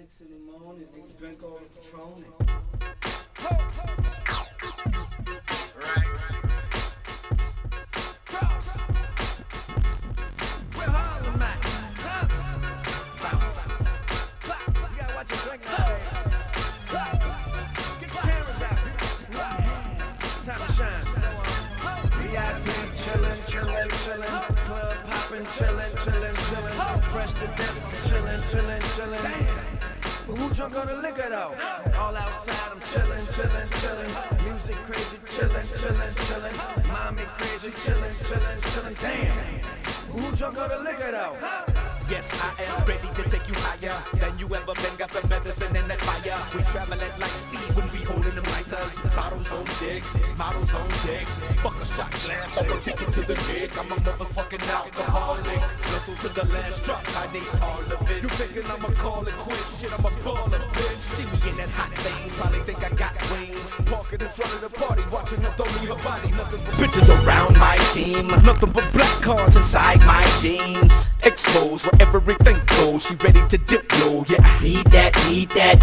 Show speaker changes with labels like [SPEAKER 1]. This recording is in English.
[SPEAKER 1] 6 in the morning, niggas drink all the Patron.
[SPEAKER 2] Right. Where Harlem at? You gotta watch your drink nowadays. Get your cameras out. Time to shine. VIP chillin'. Club poppin', chillin'. Fresh to death, chillin'. But who drunk on the liquor though? All outside, I'm chillin'. Music crazy, chillin'. Mommy crazy, chillin'. Damn. Who drunk on the liquor though?
[SPEAKER 3] Yes, I am ready to take you higher than you ever been. Got the medicine and that fire. We travel at light speed when we holding them lighters. Bottles on deck, models on deck. Fuck a shot glass, I'll go take it to the neck. I'm a motherfucking alcoholic. Hustle to the last drop, I need all of it. You thinking I'ma call it quits? Shit, I'm a baller, bitch. See me in that hot thing, probably think I got wings. Parking in front of the party, watching her throw me her body. Nothing but bitches around my team. Nothing but black cards inside my jeans. Exposed where everything goes. She ready to dip low, yeah, I need that.